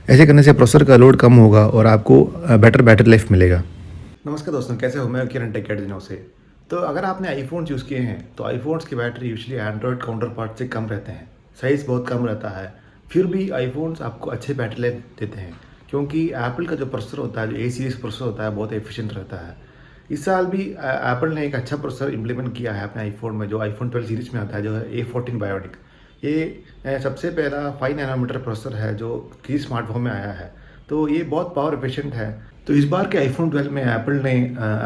ऐसे करने से प्रोसेसर का लोड कम होगा और आपको बेटर बैटरी लाइफ मिलेगा। नमस्कार दोस्तों, कैसे हो? मैं किरण टेक दिनों से। तो अगर आपने आईफोन यूज़ किए हैं तो आईफोन्स की battery usually Android counter part से कम रहते हैं। साइज़ बहुत कम रहता है, फिर भी आईफोन्स आपको अच्छे बैटरी लाइफ देते हैं क्योंकि एप्पल का जो प्रोसेसर होता है, जो ए सीरीज़ प्रोसेसर होता है, बहुत एफिशिएंट रहता है। इस साल भी एप्पल ने एक अच्छा प्रोसेसर इम्प्लीमेंट किया है अपने आईफोन में, जो आईफोन 12 सीरीज़ में आता है, जो है A14 बायोनिक। ये सबसे पहला 5 नैनोमीटर प्रोसेसर है जो किसी स्मार्टफोन में आया है, तो ये बहुत पावर एफिशिएंट है। तो इस बार के आईफोन 12 में एप्पल ने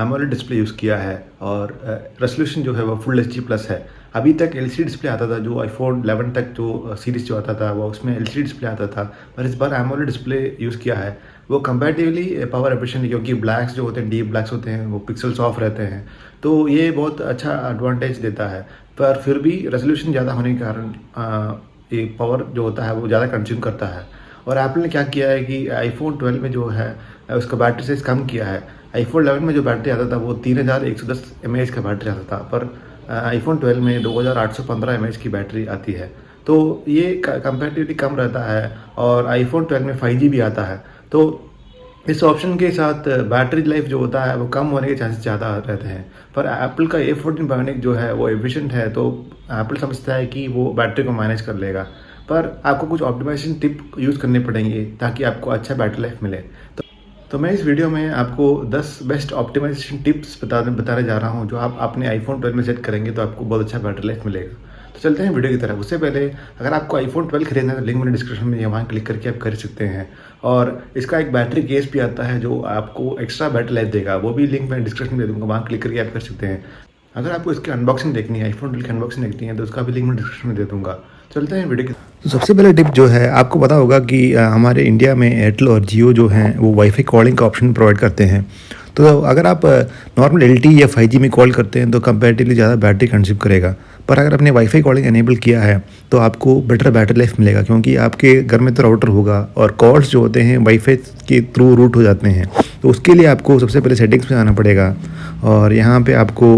एमोलेड डिस्प्ले यूज़ किया है और रेजोल्यूशन जो है वो फुल एचडी प्लस है। अभी तक एलसीडी डिस्प्ले आता था, जो आईफोन 11 तक जो सीरीज़ जो आता था वो उसमें एलसीडी डिस्प्ले आता था, पर इस बार एमोलेड डिस्प्ले यूज़ किया है। वो कंपैरेटिवली पावर एफिशिएंट है क्योंकि ब्लैक्स जो होते हैं, डीप ब्लैक्स होते हैं, वो पिक्सल्स ऑफ रहते हैं, तो ये बहुत अच्छा एडवांटेज देता है। पर फिर भी रेजोल्यूशन ज़्यादा होने के कारण ये पावर जो होता है वो ज़्यादा कंज्यूम करता है। और एप्पल ने क्या किया है कि आईफोन 12 में जो है उसका बैटरी साइज़ कम किया है। आईफोन 11 में जो बैटरी आता था वो 3110 mAh का बैटरी आता था, पर आईफोन 12 में 2815 mAh की बैटरी आती है, तो ये कंपैरेटिवली कम रहता है। और आईफोन 12 में 5G भी आता है, तो इस ऑप्शन के साथ बैटरी लाइफ जो होता है वो कम होने के चांसेस ज़्यादा रहते हैं। पर एप्पल का A14 बायोनिक जो है वो एफिशिएंट है, तो एप्पल समझता है कि वो बैटरी को मैनेज कर लेगा। पर आपको कुछ ऑप्टिमाइजेशन टिप यूज़ करने पड़ेंगे ताकि आपको अच्छा बैटरी लाइफ मिले। तो मैं इस वीडियो में आपको 10 बेस्ट ऑप्टिमाइजेशन टिप्स बताने जा रहा हूँ, जो आप अपने आईफोन 12 में सेट करेंगे तो आपको बहुत अच्छा बैटरी लाइफ मिलेगा। तो चलते हैं वीडियो की तरफ। उससे पहले अगर आपको आईफोन 12 खरीदना है तो लिंक मैंने डिस्क्रिप्शन में वहाँ क्लिक करके आप खरीद सकते हैं। और इसका एक बैटरी केस भी आता है जो आपको एक्स्ट्रा बैटरी लाइफ देगा, वो भी लिंक मैं डिस्क्रिप्शन में दे दूँगा, वहाँ क्लिक करके आप कर सकते हैं। अगर आपको इसकी अनबॉक्सिंग देखनी है, आईफोन 12 की अनबॉक्सिंग देखनी है, तो उसका भी लिंक मैं डिस्क्रिप्शन में दे दूँगा। चलते हैं वीडियो की। तो सबसे पहले टिप जो है, आपको पता होगा कि हमारे इंडिया में एयरटेल और जियो जो हैं वो वाईफाई कॉलिंग का ऑप्शन प्रोवाइड करते हैं। तो अगर आप नॉर्मल एलटीई या 5G में कॉल करते हैं तो कंपैरेटिवली ज़्यादा बैटरी कंज्यूम करेगा। पर अगर आपने वाईफाई कॉलिंग एनेबल किया है तो आपको बेटर बैटरी लाइफ मिलेगा, क्योंकि आपके घर में तो राउटर होगा और कॉल्स जो होते हैं वाईफाई के थ्रू रूट हो जाते हैं। तो उसके लिए आपको सबसे पहले सेटिंग्स में जाना पड़ेगा और यहाँ पे आपको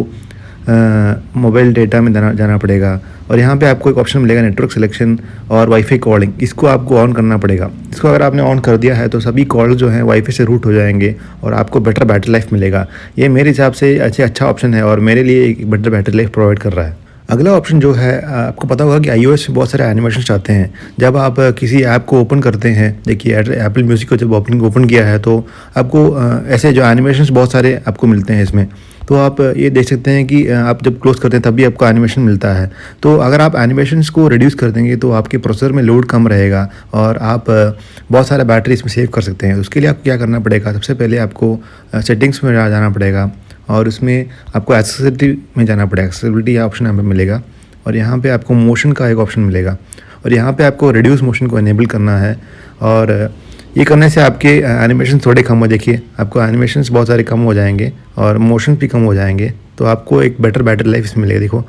मोबाइल डेटा में जाना पड़ेगा और यहाँ पे आपको एक ऑप्शन मिलेगा नेटवर्क सिलेक्शन और वाईफाई कॉलिंग। इसको आपको ऑन करना पड़ेगा। इसको अगर आपने ऑन कर दिया है तो सभी कॉल जो हैं वाईफाई से रूट हो जाएंगे और आपको बेटर बैटरी लाइफ मिलेगा। ये मेरे हिसाब से अच्छा ऑप्शन है और मेरे लिए एक बेटर बैटरी लाइफ प्रोवाइड कर रहा है। अगला ऑप्शन जो है, आपको पता होगा कि iOS में बहुत सारे एनिमेशंस आते हैं। जब आप किसी ऐप को ओपन करते हैं, देखिए एप्पल म्यूज़िक को जब ओपन किया है तो आपको ऐसे जो एनिमेशंस बहुत सारे आपको मिलते हैं इसमें। तो आप ये देख सकते हैं कि आप जब क्लोज करते हैं तब भी आपको एनिमेशन मिलता है। तो अगर आप एनिमेशंस को रिड्यूस कर देंगे तो आपके प्रोसेसर में लोड कम रहेगा और आप बहुत सारा बैटरी इसमें सेव कर सकते हैं। उसके लिए आपको क्या करना पड़ेगा, सबसे पहले आपको सेटिंग्स में जाना पड़ेगा और उसमें आपको एक्सेसिबिलिटी में जाना पड़ेगा। एक्सेसिबिलिटी ऑप्शन यहाँ पे मिलेगा और यहाँ पे आपको मोशन का एक ऑप्शन मिलेगा और यहाँ पे आपको रिड्यूस मोशन को इनेबल करना है। और ये करने से आपके एनिमेशन थोड़े कम हो, देखिए आपको एनिमेशंस बहुत सारे कम हो जाएंगे और मोशन भी कम हो जाएंगे, तो आपको एक बेटर बैटरी लाइफ इसमें मिलेगा। देखो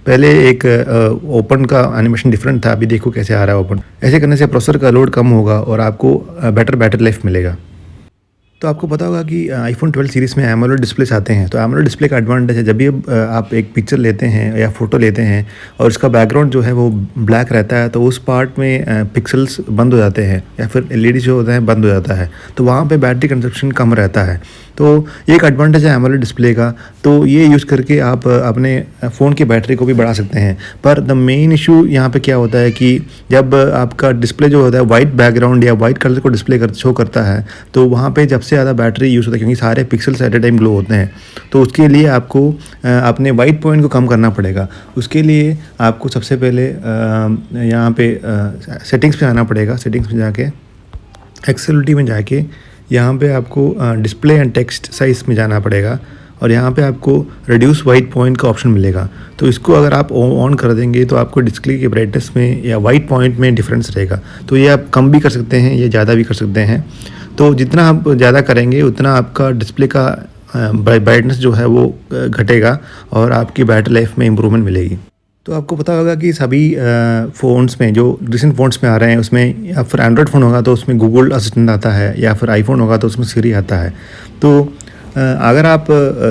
पहले एक ओपन का एनिमेशन डिफरेंट था, अभी देखो कैसे आ रहा है ओपन। ऐसे करने से प्रोसेसर का लोड कम होगा और आपको बेटर बैटरी लाइफ मिलेगा। तो आपको पता होगा कि आईफोन 12 सीरीज़ में एमोलेड डिस्प्लेस आते हैं। तो एमोलेड डिस्प्ले का एडवांटेज है, जब भी आप एक पिक्चर लेते हैं या फ़ोटो लेते हैं और उसका बैकग्राउंड जो है वो ब्लैक रहता है, तो उस पार्ट में पिक्सल्स बंद हो जाते हैं या फिर एलईडी जो होता है बंद हो जाता है, तो वहाँ पे बैटरी कंजप्शन कम रहता है। तो ये एक एडवांटेज है एमोलेड डिस्प्ले का। तो ये यूज़ करके आप अपने फ़ोन की बैटरी को भी बढ़ा सकते हैं। पर द मेन इशू यहाँ पे क्या होता है कि जब आपका डिस्प्ले जो होता है वाइट बैकग्राउंड या वाइट कलर को शो करता है, तो वहाँ पे जब से ज़्यादा बैटरी यूज़ होता है, क्योंकि सारे pixels at a time glow होते हैं, तो उसके लिए आपको अपने वाइट पॉइंट को कम करना पड़ेगा। उसके लिए आपको सबसे पहले यहाँ पे सेटिंग्स में आना पड़ेगा। सेटिंग्स में जाके एक्सेसिबिलिटी में जाके यहाँ पे आपको डिस्प्ले एंड टेक्स्ट साइज़ में जाना पड़ेगा और यहाँ पे आपको रिड्यूस वाइट पॉइंट का ऑप्शन मिलेगा। तो इसको अगर आप ऑन कर देंगे तो आपको डिस्प्ले के ब्राइटनेस में या वाइट पॉइंट में डिफरेंस रहेगा। तो ये आप कम भी कर सकते हैं, ये ज़्यादा भी कर सकते हैं। तो जितना आप ज़्यादा करेंगे उतना आपका डिस्प्ले का ब्राइटनेस जो है वो घटेगा और आपकी बैटरी लाइफ में इम्प्रूवमेंट मिलेगी। तो आपको पता होगा कि सभी फ़ोन्स में जो रिसेंट फ़ोन्स में आ रहे हैं उसमें, या फिर एंड्रॉयड फ़ोन होगा तो उसमें गूगल असिस्टेंट आता है, या फिर आईफोन होगा तो उसमें सिरी आता है। तो अगर आप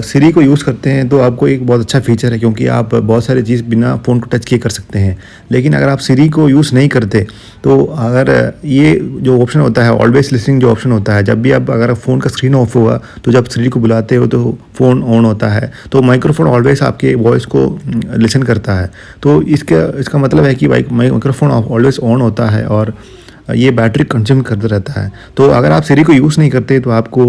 सिरी को यूज़ करते हैं तो आपको एक बहुत अच्छा फीचर है, क्योंकि आप बहुत सारी चीज़ बिना फ़ोन को टच किए कर सकते हैं। लेकिन अगर आप सिरी को यूज़ नहीं करते तो अगर ये जो ऑप्शन होता है ऑलवेज लिसनिंग जो ऑप्शन होता है, जब भी आप अगर फ़ोन का स्क्रीन ऑफ होगा तो जब सिरी को बुलाते हो तो फ़ोन ऑन होता है, तो माइक्रोफोन ऑलवेज आपके वॉइस को लिसन करता है। तो इसका मतलब है कि माइक्रोफोन ऑलवेज ऑन होता है और ये बैटरी कंज्यूम करता रहता है। तो अगर आप सिरी को यूज़ नहीं करते तो आपको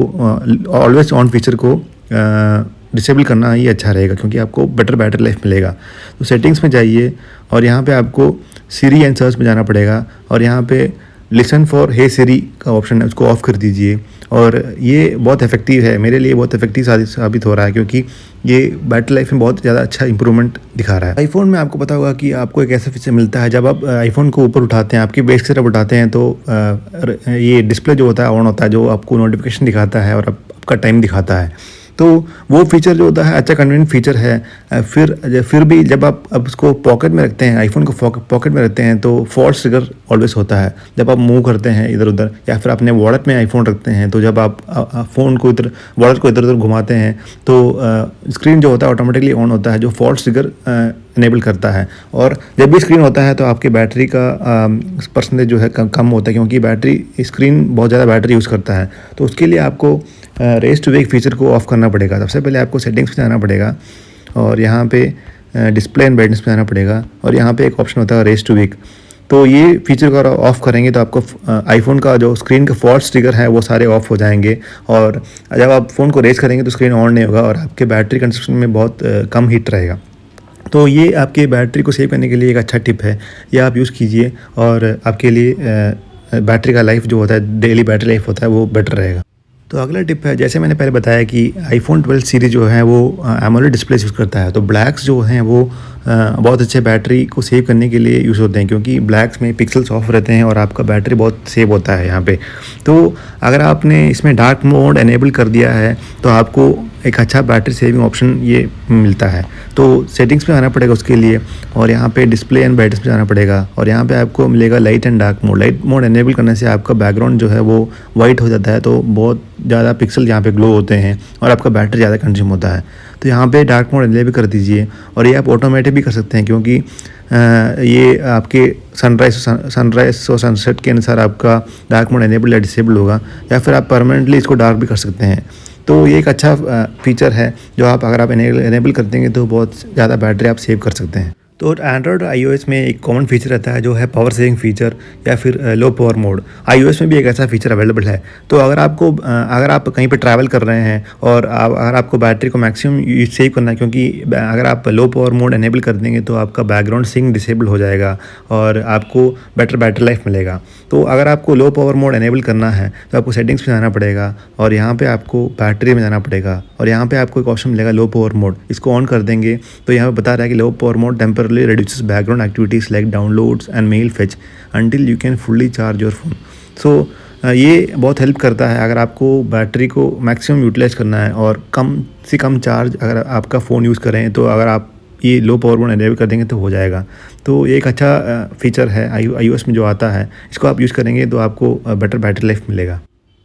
ऑलवेज ऑन फीचर को डिसेबल करना ही अच्छा रहेगा, क्योंकि आपको बेटर बैटरी लाइफ मिलेगा। तो सेटिंग्स में जाइए और यहाँ पे आपको सिरी एंड सर्च में जाना पड़ेगा और यहाँ पे लिसन फॉर हे सिरी का ऑप्शन है, उसको ऑफ़ कर दीजिए। और ये बहुत इफेक्टिव है, मेरे लिए बहुत इफेक्टिव साबित हो रहा है, क्योंकि ये बैटरी लाइफ में बहुत ज़्यादा अच्छा इंप्रूवमेंट दिखा रहा है। आईफोन में आपको पता होगा कि आपको एक ऐसा फीचर मिलता है, जब आप आईफोन को ऊपर उठाते हैं, आपकी बेस की तरफ उठाते हैं, तो ये डिस्प्ले जो होता है ऑन होता है, जो आपको नोटिफिकेशन दिखाता है और आपका टाइम दिखाता है। तो वो फीचर जो होता है अच्छा कन्वीनियंट फीचर है। फिर भी जब आप अब उसको पॉकेट में रखते हैं, आईफोन को पॉकेट में रखते हैं, तो फॉल्स ट्रिगर ऑलवेज होता है जब आप मूव करते हैं इधर उधर, या फिर अपने वॉलेट में आईफोन रखते हैं, तो जब आप फ़ोन को वॉलेट को इधर उधर घुमाते हैं तो स्क्रीन जो होता है ऑटोमेटिकली ऑन होता है, जो फॉल्स ट्रिगर इनेबल करता है। और जब भी स्क्रीन होता है तो आपके बैटरी का परसेंटेज जो है कम होता है, क्योंकि बैटरी स्क्रीन बहुत ज़्यादा बैटरी यूज़ करता है। तो उसके लिए आपको रेस टू वेक फीचर को ऑफ़ करना पड़ेगा। सबसे पहले आपको सेटिंग्स में जाना पड़ेगा और यहाँ पे डिस्प्ले एंड ब्राइटनेस में जाना पड़ेगा और यहाँ पे एक ऑप्शन होता है रेस टू वेक। तो ये फीचर को ऑफ़ करेंगे तो आपको आईफोन का जो स्क्रीन का फॉल्स ट्रिगर है वो सारे ऑफ हो जाएंगे, और जब आप फ़ोन को रेस करेंगे तो स्क्रीन ऑन नहीं होगा और आपके बैटरी कंजप्शन में बहुत कम हीट रहेगा। तो ये आपके बैटरी को सेव करने के लिए एक अच्छा टिप है, ये आप यूज़ कीजिए और आपके लिए बैटरी का लाइफ जो होता है, डेली बैटरी लाइफ होता है, वो बेटर रहेगा। तो अगला टिप है, जैसे मैंने पहले बताया कि आईफोन 12 सीरीज़ जो है वो एमोलेड डिस्प्ले यूज़ करता है, तो ब्लैक्स जो हैं वो बहुत अच्छे बैटरी को सेव करने के लिए यूज़ होते हैं, क्योंकि ब्लैक्स में पिक्सल्स ऑफ रहते हैं और आपका बैटरी बहुत सेव होता है यहाँ पे। तो अगर आपने इसमें डार्क मोड एनेबल कर दिया है तो आपको एक अच्छा बैटरी सेविंग ऑप्शन ये मिलता है। तो सेटिंग्स में आना पड़ेगा उसके लिए और यहाँ पे डिस्प्ले एंड ब्राइटनेस में जाना पड़ेगा और यहाँ पे आपको मिलेगा light and dark mode. Light mode enable करने से आपका बैकग्राउंड जो है वो वाइट हो जाता है, तो बहुत ज़्यादा पिक्सल यहाँ पे ग्लो होते हैं और आपका बैटरी ज़्यादा कंज्यूम होता है। तो यहाँ पे डार्क मोड एनेबल कर दीजिए और ये आप ऑटोमेटिक भी कर सकते हैं, क्योंकि ये आपके सनराइज और सनसेट के अनुसार आपका डार्क मोड एनेबल या डिसेबल होगा, या फिर आप परमानेंटली इसको डार्क भी कर सकते हैं। तो ये एक अच्छा फीचर है जो आप अगर आप एनेबल कर देंगे तो बहुत ज़्यादा बैटरी आप सेव कर सकते हैं। तो एंड्रॉयड और iOS में एक कॉमन फीचर रहता है जो है पावर सेविंग फीचर या फिर लो पावर मोड। iOS में भी एक ऐसा फीचर अवेलेबल है। तो अगर आप कहीं पे ट्रैवल कर रहे हैं और अगर आपको बैटरी को मैक्सिमम सेव करना है, क्योंकि अगर आप लो पावर मोड एनेबल कर देंगे तो आपका बैकग्राउंड सिंक डिसेबल हो जाएगा और आपको बेटर बैटरी लाइफ मिलेगा। तो अगर आपको लो पावर मोड एनेबल करना है तो आपको सेटिंग्स में जाना पड़ेगा और यहाँ पे आपको बैटरी में जाना पड़ेगा और यहाँ पे आपको एक ऑप्शन मिलेगा लो पावर मोड। इसको ऑन कर देंगे तो यहाँ पे बता रहा है कि low power mode temporarily reduces background activities like downloads and mail fetch until you can fully charge your phone। So ये बहुत हेल्प करता है अगर आपको बैटरी को मैक्सिमम यूटिलाइज करना है और कम से कम चार्ज अगर आपका फ़ोन यूज़ करें, तो अगर आप ये लो पावर मोड एनेबल कर देंगे तो हो जाएगा। तो ये एक अच्छा फीचर है iOS में जो आता है, इसको आप यूज़ करेंगे तो आपको बेटर बैटरी लाइफ मिलेगा।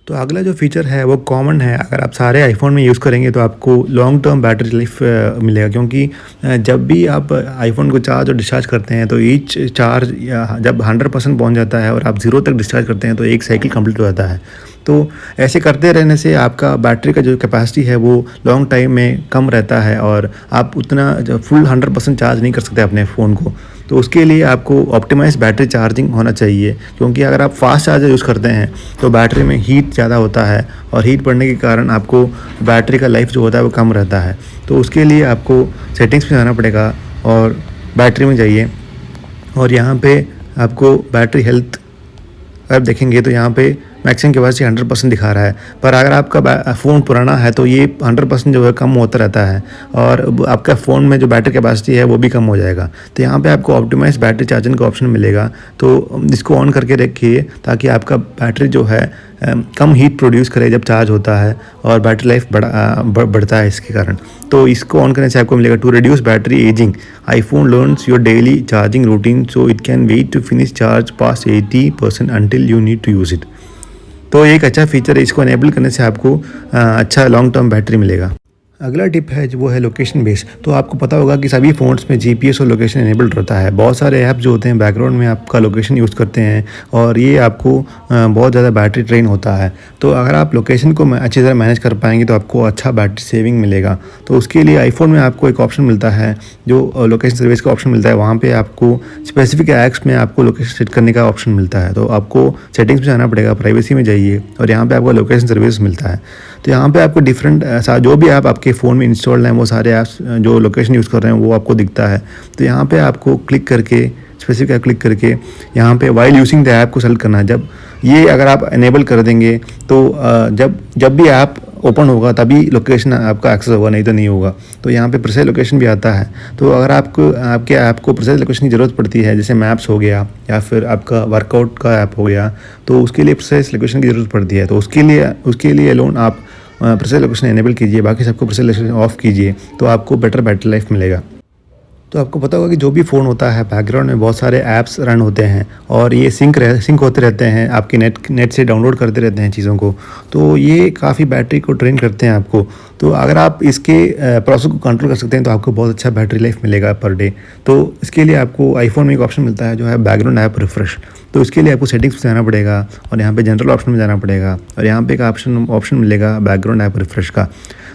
तो अगला जो फीचर है वो कॉमन है, अगर आप सारे आईफोन में यूज़ करेंगे तो आपको लॉन्ग टर्म बैटरी लाइफ मिलेगा, क्योंकि जब भी आप आईफोन को चार्ज और डिस्चार्ज करते हैं तो ईच चार्ज जब 100% पहुंच जाता है और आप 0 तक डिस्चार्ज करते हैं तो एक साइकिल कंप्लीट हो जाता है। तो ऐसे करते रहने से आपका बैटरी का जो कैपेसिटी है वो लॉन्ग टाइम में कम रहता है और आप उतना फुल 100% चार्ज नहीं कर सकते अपने फ़ोन को। तो उसके लिए आपको ऑप्टिमाइज बैटरी चार्जिंग होना चाहिए, क्योंकि अगर आप फास्ट चार्जर यूज़ करते हैं तो बैटरी में हीट ज़्यादा होता है और हीट बढ़ने के कारण आपको बैटरी का लाइफ जो होता है वो कम रहता है। तो उसके लिए आपको सेटिंग्स में जाना पड़ेगा और बैटरी में जाइए और यहाँ पे आपको बैटरी हेल्थ आप देखेंगे तो यहाँ पे मैक्सिमम कैपेसिटी 100% दिखा रहा है, पर अगर आपका फ़ोन पुराना है तो ये 100% जो है कम होता रहता है और आपका फ़ोन में जो बैटरी कैपेसिटी है वो भी कम हो जाएगा। तो यहाँ पे आपको ऑप्टिमाइज बैटरी चार्जिंग का ऑप्शन मिलेगा, तो इसको ऑन करके रखिए ताकि आपका बैटरी जो है कम हीट प्रोड्यूस करे जब चार्ज होता है और बैटरी लाइफ बढ़ता है इसके कारण। तो इसको ऑन करने से आपको मिलेगा to reduce battery aging iPhone learns your daily charging routine so it can wait to finish charge past 80% until you need to use it। तो एक अच्छा फ़ीचर है, इसको इनेबल करने से आपको अच्छा लॉन्ग टर्म बैटरी मिलेगा। अगला टिप है वो है लोकेशन बेस्ड। तो आपको पता होगा कि सभी फ़ोन्स में जीपीएस और लोकेशन इनेबल्ड रहता है। बहुत सारे ऐप जो होते हैं बैकग्राउंड में आपका लोकेशन यूज़ करते हैं और ये आपको बहुत ज़्यादा बैटरी ड्रेन होता है। तो अगर आप लोकेशन को अच्छी तरह मैनेज कर पाएंगे तो आपको अच्छा बैटरी सेविंग मिलेगा। तो उसके लिए आईफ़ोन में आपको एक ऑप्शन मिलता है जो लोकेशन सर्विस का ऑप्शन मिलता है। वहाँ पे आपको स्पेसिफिक ऐप्स में आपको लोकेशन सेट करने का ऑप्शन मिलता है। तो आपको सेटिंग्स में जाना पड़ेगा, प्राइवेसी में जाइए और यहाँ पे आपको लोकेशन सर्विस मिलता है। तो यहाँ पे आपको डिफरेंट जो भी ऐप आपके फ़ोन में इंस्टॉल्ड हैं वो सारे ऐप्स जो लोकेशन यूज़ कर रहे हैं वो आपको दिखता है। तो यहाँ पे आपको क्लिक करके स्पेसिफिक ऐप क्लिक करके यहाँ पे वाइल यूजिंग द ऐप को सेलेक्ट करना है। जब ये अगर आप इनेबल कर देंगे तो जब भी ऐप ओपन होगा तभी लोकेशन आपका एक्सेस होगा, नहीं तो नहीं होगा। तो यहाँ पे प्रिसाइज लोकेशन भी आता है। तो अगर आपके ऐप को प्रिसाइज लोकेशन की ज़रूरत पड़ती है, जैसे मैप्स हो गया या फिर आपका वर्कआउट का ऐप हो गया, तो उसके लिए प्रिसाइज लोकेशन की ज़रूरत पड़ती है। तो उसके लिए लोन आप प्रिसाइज लोकेशन इनेबल कीजिए, बाकी सबको प्रिसाइज लोकेशन ऑफ कीजिए, तो आपको बेटर बैटरी लाइफ मिलेगा। तो आपको पता होगा कि जो भी फ़ोन होता है बैकग्राउंड में बहुत सारे ऐप्स रन होते हैं और ये सिंक होते रहते हैं, आपके नेट से डाउनलोड करते रहते हैं चीज़ों को। तो ये काफ़ी बैटरी को ड्रेन करते हैं आपको। तो अगर आप इसके प्रोसेस को कंट्रोल कर सकते हैं तो आपको बहुत अच्छा बैटरी लाइफ मिलेगा पर डे। तो इसके लिए आपको आईफोन में एक ऑप्शन मिलता है जो है बैकग्राउंड ऐप रिफ्रेश। तो इसके लिए आपको सेटिंग्स में जाना पड़ेगा और यहाँ पे जनरल ऑप्शन में जाना पड़ेगा और यहाँ पे एक ऑप्शन मिलेगा बैकग्राउंड ऐप रिफ्रेश का।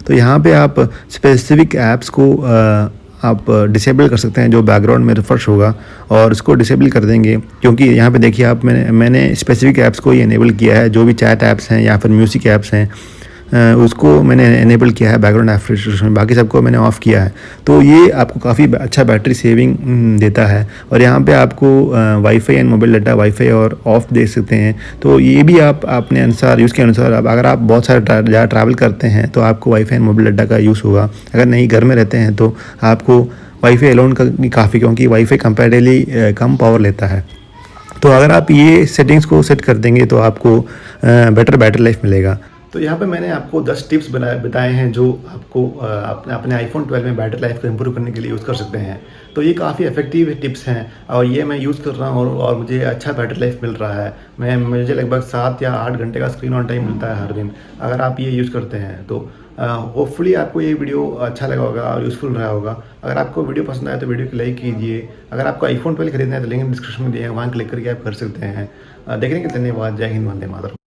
तो यहाँ पे आप स्पेसिफिक ऐप्स को आप डिसेबल कर सकते हैं जो बैकग्राउंड में रिफ्रेश होगा और इसको डिसेबल कर देंगे, क्योंकि यहाँ पे देखिए आप मैंने स्पेसिफिक ऐप्स को ही इनेबल किया है। जो भी चैट ऐप्स हैं या फिर म्यूज़िक ऐप्स हैं उसको मैंने इनेबल किया है बैकग्राउंड ऐप रिफ्रेश में, बाकी सबको मैंने ऑफ़ किया है। तो ये आपको काफ़ी अच्छा बैटरी सेविंग देता है। और यहाँ पे आपको wifi and mobile data wifi और ऑफ दे सकते हैं। तो ये भी आप अपने अनुसार यूज़ के अनुसार, अब अगर आप बहुत सारे ज़्यादा ट्रैवल करते हैं तो आपको वाईफाई एंड मोबाइल डाटा का यूज़ होगा। अगर नहीं घर में रहते हैं तो आपको वाईफाई अलोन का काफ़ी, क्योंकि वाईफाई कंपैरेटिवली कम पावर लेता है। तो अगर आप ये सेटिंग्स को सेट कर देंगे तो आपको बेटर बैटरी लाइफ मिलेगा। तो यहाँ पे मैंने आपको 10 टिप्स बताए हैं जो आपको अपने आईफोन 12 में बैटरी लाइफ को इम्प्रूव करने के लिए यूज़ कर सकते हैं। तो ये काफ़ी इफेक्टिव टिप्स हैं और ये मैं यूज़ कर रहा हूँ और मुझे अच्छा बैटरी लाइफ मिल रहा है। मुझे लगभग 7 या 8 घंटे का स्क्रीन ऑन टाइम मिलता है हर दिन, अगर आप ये यूज़ करते हैं तो। होपफुली आपको ये वीडियो अच्छा लगा होगा और यूज़फुल रहा होगा। अगर आपको वीडियो पसंद आए तो वीडियो को लाइक कीजिए। अगर आपको आईफोन 12 खरीदना है तो लिंक डिस्क्रिप्शन में दिया है, वहाँ क्लिक करके आप कर सकते हैं। देखने के लिए धन्यवाद। जय हिंद, वंदे मातरम।